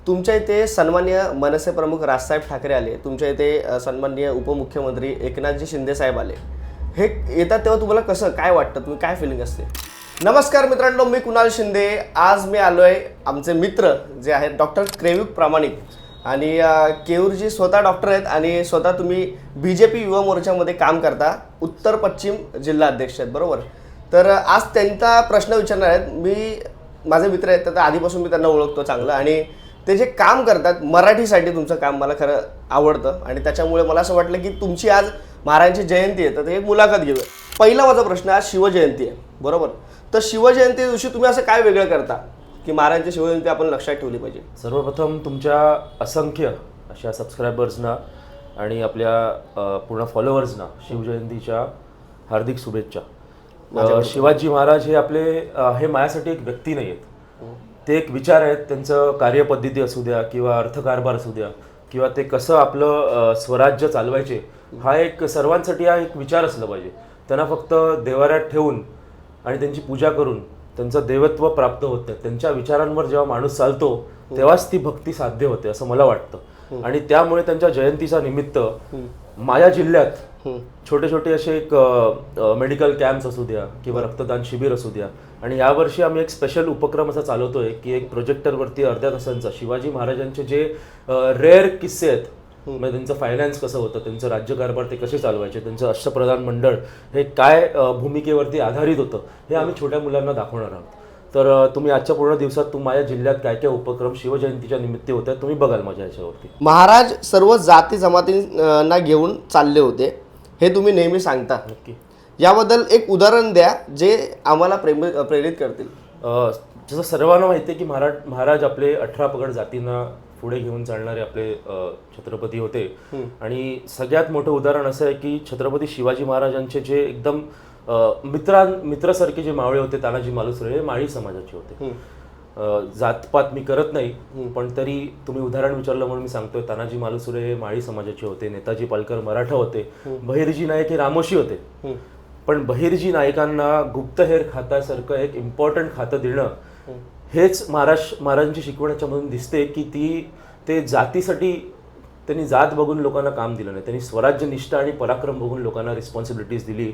तुमच्या इथे सन्माननीय मनसे प्रमुख राजसाहेब ठाकरे आले, तुमच्या इथे सन्माननीय उपमुख्यमंत्री एकनाथजी शिंदे साहेब आले, हे येतात तेव्हा तुम्हाला कसं काय वाटतं, तुम्ही काय फिलिंग असते? नमस्कार मित्रांनो, मी कुणाल शिंदे. आज मी आलो आहे आमचे मित्र जे आहेत डॉक्टर क्रेविक प्रामाणिक आणि केऊरजी स्वतः डॉक्टर आहेत आणि स्वतः तुम्ही BJP युवा मोर्चामध्ये काम करता, उत्तर पश्चिम जिल्हा अध्यक्ष आहेत, बरोबर? तर आज त्यांचा प्रश्न विचारणार आहेत. माझे मित्र आहेत, तर आधीपासून मी त्यांना ओळखतो चांगलं आणि ते जे काम करतात मराठीसाठी, तुमचं काम मला खरं आवडतं आणि त्याच्यामुळे मला असं वाटलं की तुमची आज महाराजांची जयंती आहे, तर एक मुलाखत घेऊया. पहिला माझा प्रश्न, आज शिवजयंती आहे, बरोबर? तर शिवजयंती दिवशी तुम्ही असं काय वेगळं करता की महाराजांची शिवजयंती आपण लक्षात ठेवली पाहिजे? सर्वप्रथम तुमच्या असंख्य अशा सबस्क्रायबर्सना आणि आपल्या पूर्ण फॉलोअर्सना शिवजयंतीच्या हार्दिक शुभेच्छा. शिवाजी महाराज हे आपले हे माझ्यासाठी एक व्यक्ती नाही आहेत, ते एक विचार आहेत. त्यांचं कार्यपद्धती असू द्या किंवा अर्थकारभार असू द्या किंवा ते कसं आपलं स्वराज्य चालवायचे, हा एक सर्वांसाठी हा एक विचार असलं पाहिजे. त्यांना फक्त देवाऱ्यात ठेवून आणि त्यांची पूजा करून त्यांचं देवत्व प्राप्त होतं. त्यांच्या विचारांवर जेव्हा माणूस चालतो तेव्हाच ती भक्ती साध्य होते असं मला वाटतं. आणि त्यामुळे त्यांच्या जयंतीचा निमित्त माझ्या जिल्ह्यात छोटे छोटे असे एक मेडिकल कॅम्प्स असू द्या किंवा रक्तदान शिबिर असू द्या. आणि यावर्षी आम्ही एक स्पेशल उपक्रम असा चालवतोय की एक प्रोजेक्टरवरती अर्ध्या तासांचा शिवाजी महाराजांचे जे रेअर किस्से आहेत, म्हणजे त्यांचं फायनान्स कसं होतं, त्यांचं राज्यकारभार ते कसे चालवायचे, त्यांचं अष्टप्रधान मंडळ हे काय भूमिकेवरती आधारित होतं, हे आम्ही छोट्या मुलांना दाखवणार आहोत. तर तुम्ही आजच्या पूर्ण दिवसात माझ्या जिल्ह्यात काय काय उपक्रम शिवजयंतीच्या निमित्त होत आहेत तुम्ही बघाल माझ्या ह्याच्यावरती. महाराज सर्व जाती जमातींना घेऊन चालले होते, हे तुम्ही नेहमी सांगता. नक्की. याबद्दल एक उदाहरण द्या जे आम्हाला प्रेरित करतील. जसं सर्वांना माहिती आहे की महाराज आपले 18 पगड जातींना पुढे घेऊन चालणारे आपले छत्रपती होते. आणि सगळ्यात मोठं उदाहरण असं आहे की छत्रपती शिवाजी महाराजांचे जे एकदम मित्रासारखे जे मावळे होते, तानाजी मालुसरे, हे माळी समाजाचे होते. जातपात मी करत नाही, पण तरी तुम्ही उदाहरण विचारलं म्हणून मी सांगतोय. तानाजी मालुसरे हे माळी समाजाचे होते, नेताजी पालकर मराठा होते, बहिर्जी नाईक हे रामोशी होते. पण बहिर्जी नाईकांना गुप्तहेर खात्यासारखं एक इम्पॉर्टंट खातं देणं, हेच महाराजांची शिकवण्याच्यामधून दिसते की ते जातीसाठी त्यांनी जात बघून लोकांना काम दिलं नाही, त्यांनी स्वराज्य निष्ठा आणि पराक्रम बघून लोकांना रिस्पॉन्सिबिलिटीज दिली.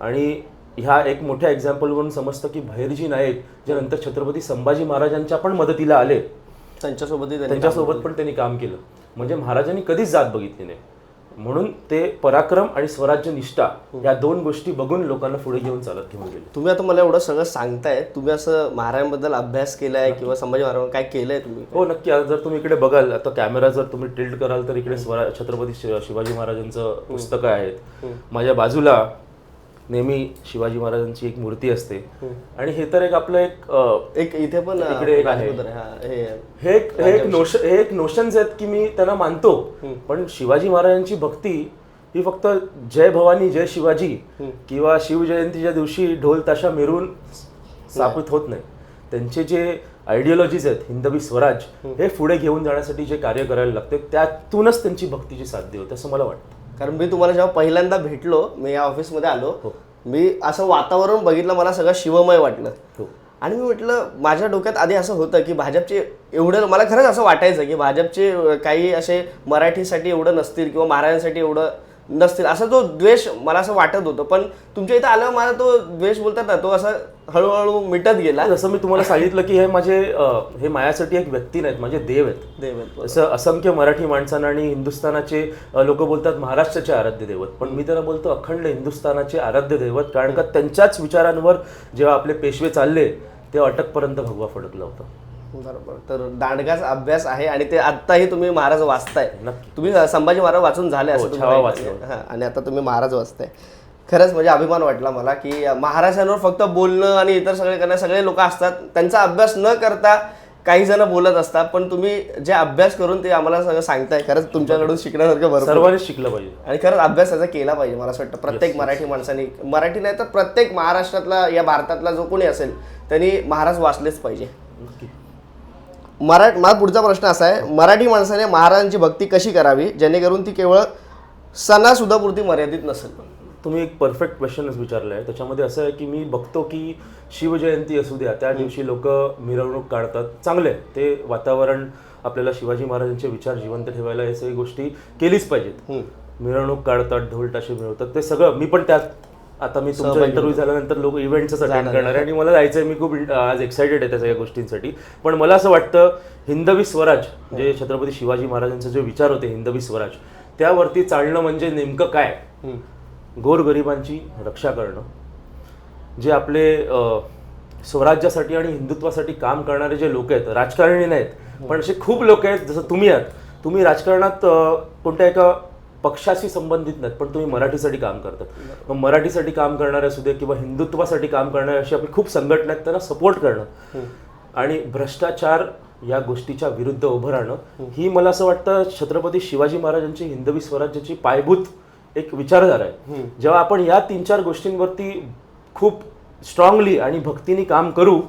आणि ह्या एक मोठ्या एक्झाम्पलवरून समजतं की बहिर्जी नाईक जे नंतर छत्रपती संभाजी महाराजांच्या पण मदतीला आले, त्यांच्यासोबत पण त्यांनी काम केलं. म्हणजे महाराजांनी कधीच जात बघितली नाही, म्हणून ते पराक्रम आणि स्वराज्य निष्ठा या दोन गोष्टी बघून लोकांना पुढे घेऊन घेऊन गेले. तुम्ही आता मला एवढं सगळं सांगताय, तुम्ही असं महाराजांबद्दल अभ्यास केलाय किंवा संभाजी महाराज काय केलंय तुम्ही? हो नक्की. जर तुम्ही इकडे बघाल, आता कॅमेरा जर तुम्ही टिल्ट कराल तर इकडे छत्रपती शिवाजी महाराजांचं पुस्तकं आहेत. माझ्या बाजूला नेहमी शिवाजी महाराजांची एक मूर्ती असते. आणि हे तर एक आपलं एक इथे पण इकडे एक आहे. हे एक नोशन्स आहेत की मी त्यांना मानतो, पण शिवाजी महाराजांची भक्ती ही फक्त जय भवानी जय शिवाजी किंवा शिवजयंतीच्या दिवशी ढोल ताशा मिरवून स्थापित होत नाही. त्यांचे जे आयडिओलॉजीज आहेत, हिंदवी स्वराज, हे पुढे घेऊन जाण्यासाठी जे कार्य करायला लागते, त्यातूनच त्यांची भक्तीची साध्य होते असं मला वाटतं. कारण मी तुम्हाला जेव्हा पहिल्यांदा भेटलो, मी या ऑफिसमध्ये आलो, मी असं वातावरण बघितलं, मला सगळं शिवमय वाटलं. आणि मी म्हटलं, माझ्या डोक्यात आधी असं होतं की भाजपचे एवढं, मला खरंच असं वाटायचं की भाजपचे काही असे मराठीसाठी एवढं नसतील किंवा महाराजांसाठी एवढं नसतील, असा जो द्वेष मला असं वाटत होतं. पण तुमच्या इथं आल्यावर मला तो द्वेष बोलतात ना, तो असं हळूहळू मिटत गेला. जसं मी तुम्हाला सांगितलं की हे माझ्यासाठी एक व्यक्ती नाहीत, माझे देव आहेत. असं असंख्य मराठी माणसांना आणि हिंदुस्थानाचे लोक बोलतात महाराष्ट्राचे आराध्य दैवत, पण मी त्यांना बोलतो अखंड हिंदुस्थानाचे आराध्य दैवत. कारण का त्यांच्याच विचारांवर जेव्हा आपले पेशवे चालले तेव्हा अटकपर्यंत भगवा फडकला होता. बरोबर. तर दांडगाच अभ्यास आहे आणि ते आत्ताही तुम्ही महाराज वाचताय. तुम्ही संभाजी महाराज वाचून झाले असं आणि आता तुम्ही महाराज वाचताय. खरंच म्हणजे अभिमान वाटला मला की महाराजांवर फक्त बोलणं आणि इतर सगळे लोक असतात, त्यांचा अभ्यास न करता काही जण बोलत असतात, पण तुम्ही जे अभ्यास करून ते आम्हाला सगळं सांगताय. खरंच तुमच्याकडून शिकण्यासारखं बरोबर, सर्वांनीच शिकलं पाहिजे आणि खरंच अभ्यास त्याचा केला पाहिजे. मला असं वाटतं प्रत्येक मराठी माणसाने, मराठी नाही तर प्रत्येक महाराष्ट्रातला या भारतातला जो कोणी असेल त्यांनी महाराज वाचलेच पाहिजे. माझा पुढचा प्रश्न असा आहे, मराठी माणसाने महाराजांची भक्ती कशी करावी जेणेकरून ती केवळ सणासुद्धापुरती मर्यादित नसेल? तुम्ही एक परफेक्ट क्वेश्चनच विचारलं आहे. त्याच्यामध्ये असं आहे की मी बघतो की शिवजयंती असू द्या, त्या दिवशी लोक मिरवणूक काढतात, चांगले ते वातावरण आपल्याला शिवाजी महाराजांचे विचार जिवंत ठेवायला हे सगळी गोष्टी केलीच पाहिजेत. मिरवणूक काढतात, ढोल ताशे मिळवतात, ते सगळं मी पण त्यात आता मी तुमचा इंटरव्ह्यू झाल्यानंतर लोक इव्हेंटच अटेंड करणार आहे आणि मला जायचं आहे. मी खूप आज एक्सायटेड आहे त्या सगळ्या गोष्टींसाठी. पण मला असं वाटतं हिंदवी स्वराज जे छत्रपती शिवाजी महाराजांचे जे विचार होते हिंदवी स्वराज त्यावरती चालणं म्हणजे नेमकं काय. गोरगरिबांची रक्षा करणं, जे आपले स्वराज्यासाठी आणि हिंदुत्वासाठी काम करणारे जे लोक आहेत, राजकारणी नाहीत पण असे खूप लोक आहेत जसं तुम्ही आहात. तुम्ही राजकारणात कोणत्या एका पक्षाशी संबंधित नाहीत पण तुम्ही मराठीसाठी काम करतात. मग मराठीसाठी काम करणारे असू दे किंवा हिंदुत्वासाठी काम करणारे अशी आपली खूप संघटना आहेत, त्यांना सपोर्ट करणं आणि भ्रष्टाचार या गोष्टीच्या विरुद्ध उभं राहणं ही मला असं वाटतं छत्रपती शिवाजी महाराजांची हिंदवी स्वराज्याची पायाभूत एक विचारधारा आहे. जेव्हा आपण या 3-4 गोष्टींवरती खूप स्ट्रॉंगली आणि भक्तीने काम करू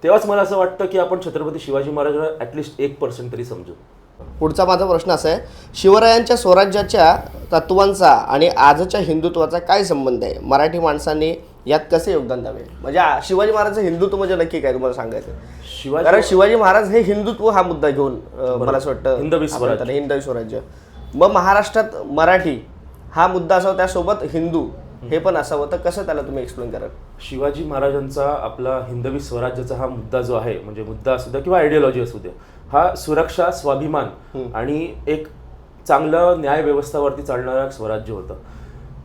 तेव्हाच मला असं वाटतं की आपण छत्रपती शिवाजी महाराजांना ॲटलिस्ट 1% तरी समजू. पुढचा माझा प्रश्न असा आहे, शिवरायांच्या स्वराज्याच्या तत्वांचा आणि आजच्या हिंदुत्वाचा काय संबंध आहे? मराठी माणसांनी यात कसे योगदान द्यावे? म्हणजे शिवाजी महाराजांचं हिंदुत्व म्हणजे नक्की काय तुम्हाला सांगायचं? कारण शिवाजी महाराज हे हिंदुत्व हा मुद्दा घेऊन मला असं वाटतं हिंदवी स्वराज्य. मग महाराष्ट्रात मराठी हा मुद्दा असावा, त्यासोबत हिंदू हे पण असावं, तर कसं त्याला तुम्ही एक्सप्लेन कराल? शिवाजी महाराजांचा आपला हिंदवी स्वराज्याचा हा मुद्दा जो आहे, म्हणजे मुद्दा असू द्या किंवा आयडियोलॉजी असू द्या, हा सुरक्षा, स्वाभिमान आणि एक चांगलं न्याय व्यवस्थावरती चालणारं स्वराज्य होतं.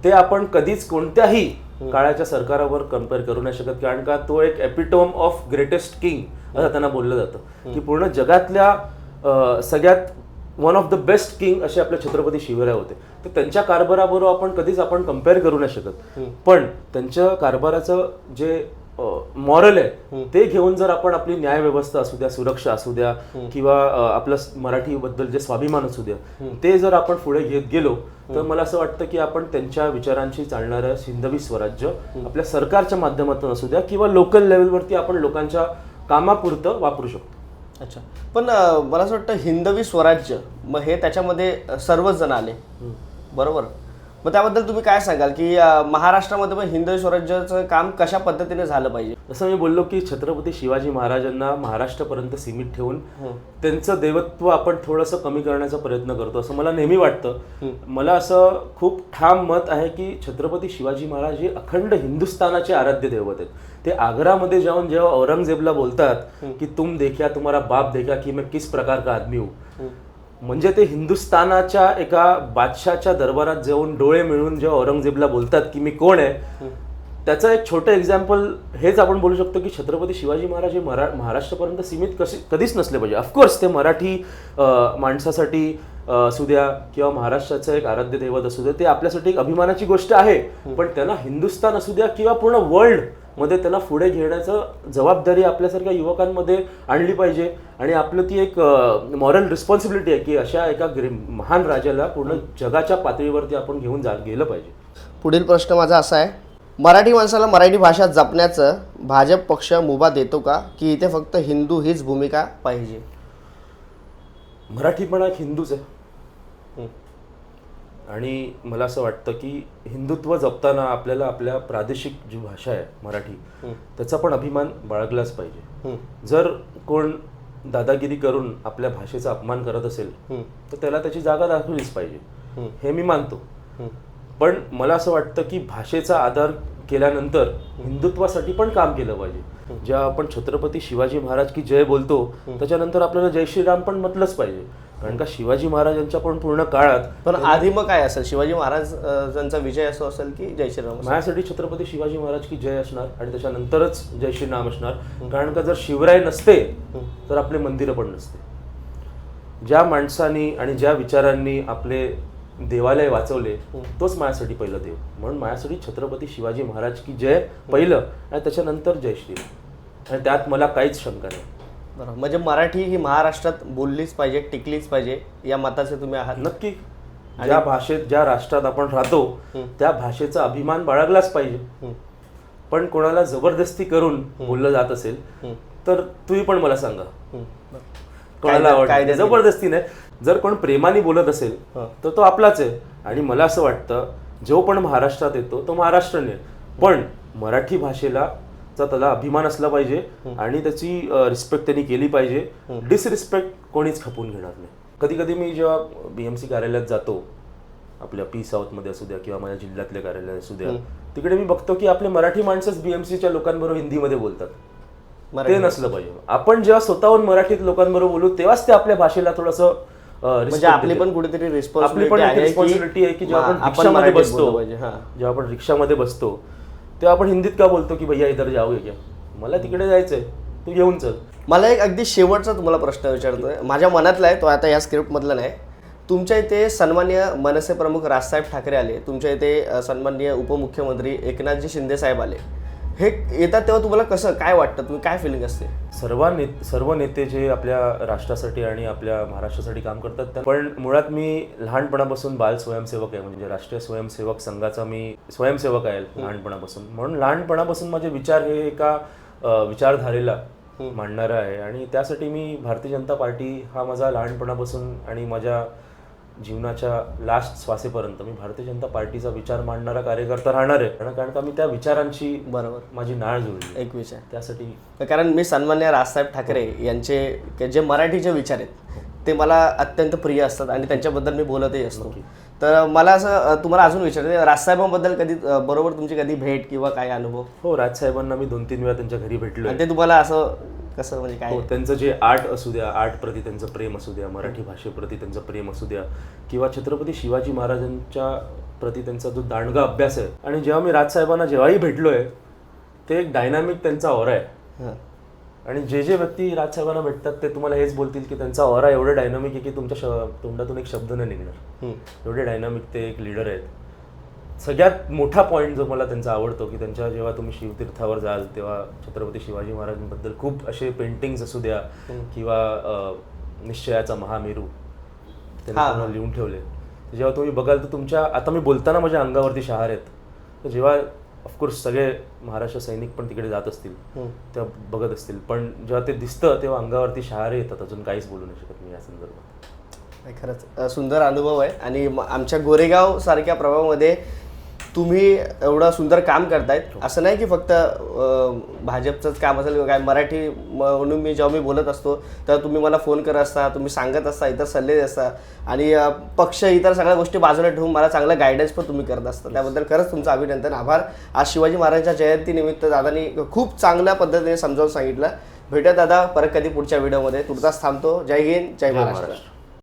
ते आपण कधीच कोणत्याही काळाच्या सरकारावर कम्पेअर करू नाही शकत, कारण का तो एक एपिटोम ऑफ ग्रेटेस्ट किंग असं त्यांना बोललं जातं की पूर्ण जगातल्या सगळ्यात one of the best king असे आपले छत्रपती शिवराय होते. तर त्यांच्या कारभाराबरोबर कधीच आपण कम्पेअर करू नाही शकत. पण त्यांच्या कारभाराचं जे मॉरल आहे ते घेऊन जर आपण आपली न्याय व्यवस्था असू द्या, सुरक्षा असू द्या किंवा आपलं मराठीबद्दल जे स्वाभिमान असू द्या ते जर आपण पुढे घेत गेलो तर मला असं वाटतं की आपण त्यांच्या विचारांशी चालणारं हिंदवी स्वराज्य आपल्या सरकारच्या माध्यमातून असू द्या किंवा लोकल लेवलवरती आपण लोकांच्या कामापुरतं वापरू शकतो. अच्छा, पण मला असं वाटतं हिंदवी स्वराज्य मग हे त्याच्यामध्ये सर्वच जण आले बरोबर. मग त्याबद्दल तुम्ही काय सांगाल की महाराष्ट्रामध्ये पण हिंदवी स्वराज्याचं काम कशा पद्धतीने झालं पाहिजे? जसं मी बोललो की छत्रपती शिवाजी महाराजांना महाराष्ट्रापर्यंत सीमित ठेवून त्यांचं देवत्व आपण थोडंसं कमी करण्याचा प्रयत्न करतो असं मला नेहमी वाटतं. मला असं खूप ठाम मत आहे की छत्रपती शिवाजी महाराज हे अखंड हिंदुस्थानाचे आराध्य दैवत आहेत. ते आग्रामध्ये जाऊन जेव्हा औरंगजेबला बोलतात की तुम देखा तुम्हारा बाप देखा की मैं किस प्रकार का आदमी हूँ, म्हणजे ते हिंदुस्थानाच्या एका बादशाच्या दरबारात जाऊन डोळे मिळून जेव्हा औरंगजेबला बोलतात की मी कोण आहे, त्याचं एक छोटं एक्झाम्पल हेच आपण बोलू शकतो की छत्रपती शिवाजी महाराज हे महाराष्ट्रापर्यंत सीमित कधीच नसले पाहिजे. ऑफकोर्स ते मराठी माणसासाठी असू द्या किंवा महाराष्ट्राचं एक आराध्य दैवत असू द्या, ते आपल्यासाठी एक अभिमानाची गोष्ट आहे. पण त्यांना हिंदुस्थान असू द्या किंवा पूर्ण वर्ल्ड मध्ये त्यांना पुढे घेण्याचं जबाबदारी आपल्यासारख्या युवकांमध्ये आणली पाहिजे आणि आपलं ती एक मॉरल रिस्पॉन्सिबिलिटी आहे की अशा एका महान राजाला पूर्ण जगाच्या पातळीवरती आपण घेऊन गेलं पाहिजे. पुढील प्रश्न माझा असा आहे, मराठी माणसाला मराठी भाषा जपण्याचं भाजप पक्ष मुभा देतो का, की इथे फक्त हिंदू हीच भूमिका पाहिजे? मराठी पण एक हिंदूच आहे आणि मला असं वाटतं की हिंदुत्व जपताना आपल्याला आपल्या प्रादेशिक जी भाषा आहे मराठी त्याचा पण अभिमान बाळगलाच पाहिजे. जर कोण दादागिरी करून आपल्या भाषेचा अपमान करत असेल तर त्याला त्याची जागा दाखवलीच पाहिजे हे मी मानतो. पण मला असं वाटतं की भाषेचा आदर केल्यानंतर हिंदुत्वासाठी पण काम केलं पाहिजे. जेव्हा आपण छत्रपती शिवाजी महाराज की जय बोलतो त्याच्यानंतर आपल्याला जय श्रीराम पण म्हटलंच पाहिजे, कारण का शिवाजी महाराजांच्या पण पूर्ण काळात. पण आधी मग काय असेल, शिवाजी महाराजांचा विजय असं असेल की जय श्रीराम? माझ्यासाठी छत्रपती शिवाजी महाराज की जय असणार आणि त्याच्यानंतरच जय श्रीराम असणार, कारण का जर शिवराय नसते तर आपले मंदिरं पण नसते. ज्या माणसांनी आणि ज्या विचारांनी आपले देवालय वाचवले तोच माझ्यासाठी पहिलं देव. म्हणून माझ्यासाठी छत्रपती शिवाजी महाराज की जय पहिलं आणि त्याच्यानंतर जय श्रीराम, आणि त्यात मला काहीच शंका नाही. बरं, म्हणजे मराठी ही महाराष्ट्रात बोललीच पाहिजे, टिकलीच पाहिजे या मताचे तुम्ही आहात? नक्की. ज्या भाषेत ज्या राष्ट्रात आपण राहतो त्या भाषेचा अभिमान बाळगलाच पाहिजे. पण कोणाला जबरदस्ती करून बोललं जात असेल तर तुम्ही पण मला सांगा कोणाला आवडतं. जबरदस्ती नाही, जर कोण प्रेमाने बोलत असेल तर तो आपलाच आहे. आणि मला असं वाटतं जो पण महाराष्ट्रात येतो तो महाराष्ट्रीयन आहे, पण मराठी भाषेला चा त्याला अभिमान असला पाहिजे आणि त्याची रिस्पेक्ट त्यांनी केली पाहिजे. डिसरिस्पेक्ट कोणीच खपून घेणार नाही. कधी कधी मी जेव्हा BMC कार्यालयात जातो, आपल्या पी साऊथमध्ये असू द्या किंवा माझ्या जिल्ह्यातल्या कार्यालयात असू द्या, तिकडे मी बघतो की आपले मराठी माणसंच BMCच्या लोकांबरोबर हिंदीमध्ये बोलतात. ते नसलं पाहिजे. आपण जेव्हा स्वतःहून मराठीत लोकांबरोबर बोलू तेव्हा ते आपल्या भाषेला थोडंसं म्हणजे आपली पण कुठेतरी रिस्पॉन्सिबिलिटी आहे की जेव्हा आपण रिक्षामध्ये बसतो, जेव्हा आपण रिक्षामध्ये बसतो तेव्हा आपण हिंदीत का बोलतो की भैया इधर जाओगे क्या, मला तिकडे जायचंय, तू घेऊन चल. मला एक अगदी शेवटचा तुम्हाला प्रश्न विचारतोय, माझ्या मनातला आहे तो, आता या स्क्रिप्ट मधला नाही. तुमच्या इथे सन्माननीय मनसे प्रमुख राजसाहेब ठाकरे आले, तुमच्या इथे सन्माननीय उपमुख्यमंत्री एकनाथजी शिंदे साहेब आले, हे येतात तेव्हा तुम्हाला कसं काय वाटतं, तुम्ही काय फिलिंग असते? सर्व नेते जे आपल्या राष्ट्रासाठी आणि आपल्या महाराष्ट्रासाठी काम करतात, पण मुळात मी लहानपणापासून बाल स्वयंसेवक आहे, म्हणजे राष्ट्रीय स्वयंसेवक संघाचा मी स्वयंसेवक आहे लहानपणापासून. म्हणून लहानपणापासून माझे विचार हे एका विचारधारेला मांडणारा आहे आणि त्यासाठी मी भारतीय जनता पार्टी हा माझा लहानपणापासून आणि माझ्या जीवनाच्या लास्ट श्वासेपर्यंत मी भारतीय जनता पार्टीचा विचार मांडणारा कार्यकर्ता राहणार आहे. कारण का मी त्या विचारांची बरोबर माझी नाळ जुळली एक विषय त्यासाठी. कारण मी सन्माननीय राजसाहेब ठाकरे यांचे जे मराठीचे विचार आहेत ते मला अत्यंत प्रिय असतात आणि त्यांच्याबद्दल मी बोलतही असतो. तर मला असं तुम्हाला अजून विचारायचं, राजसाहेबांबद्दल कधी बरोबर तुमची कधी भेट किंवा काय अनुभव? हो, राजसाहेबांना मी 2-3 वेळा त्यांच्या घरी भेटलो. ते तुम्हाला असं कसं म्हणजे काय? त्यांचं जे आर्ट असू द्या, आर्ट प्रती त्यांचं प्रेम असू द्या, मराठी भाषेप्रती त्यांचं प्रेम असू द्या, किंवा छत्रपती शिवाजी महाराजांच्या प्रती त्यांचा जो दांडगा अभ्यास आहे. आणि जेव्हा मी राजसाहेबांना जेव्हाही भेटलोय ते एक डायनामिक त्यांचा ऑरा आहे. आणि जे व्यक्ती राजसाहेबांना भेटतात ते तुम्हाला हेच बोलतील की त्यांचा ऑरा एवढं डायनामिक आहे की तुमच्या तोंडातून एक शब्द नाही निघणार, एवढे डायनामिक ते एक लीडर आहेत. सगळ्यात मोठा पॉईंट जो मला त्यांचा आवडतो की त्यांच्या जेव्हा तुम्ही शिवतीर्थावर जाल तेव्हा छत्रपती शिवाजी महाराजांबद्दल खूप असे पेंटिंग्स असू द्या किंवा निश्चयाचा महामेरू त्यांना लिहून ठेवले, जेव्हा तुम्ही बघाल तर तुमच्या, आता मी बोलताना माझ्या अंगावरती शहार आहेत. तर जेव्हा ऑफकोर्स सगळे महाराष्ट्र सैनिक पण तिकडे जात असतील तेव्हा बघत असतील, पण जेव्हा ते दिसतं तेव्हा अंगावरती शहारे येतात. अजून काहीच बोलू नाही शकत मी या संदर्भात. खरंच सुंदर अनुभव आहे. आणि आमच्या गोरेगाव सारख्या प्रभावामध्ये तुम्ही एवढं सुंदर काम करतायत. असं नाही की फक्त भाजपचंच काम असेल किंवा काय, मराठी म्हणून जेव्हा मी बोलत असतो तेव्हा तुम्ही मला फोन करत असता, तुम्ही सांगत असता, इतर सल्ले देत असता आणि पक्ष इतर सगळ्या गोष्टी बाजूला ठेवून मला चांगला गायडन्स पण तुम्ही करत असता. त्याबद्दल खरंच तुमचं अभिनंदन, आभार. आज शिवाजी महाराजांच्या जयंतीनिमित्त दादांनी खूप चांगल्या पद्धतीने समजावून सांगितलं. भेटूया दादा परत कधी पुढच्या व्हिडिओमध्ये. तुर्तास थांबतो. जय हिंद, जय महाराष्ट्र.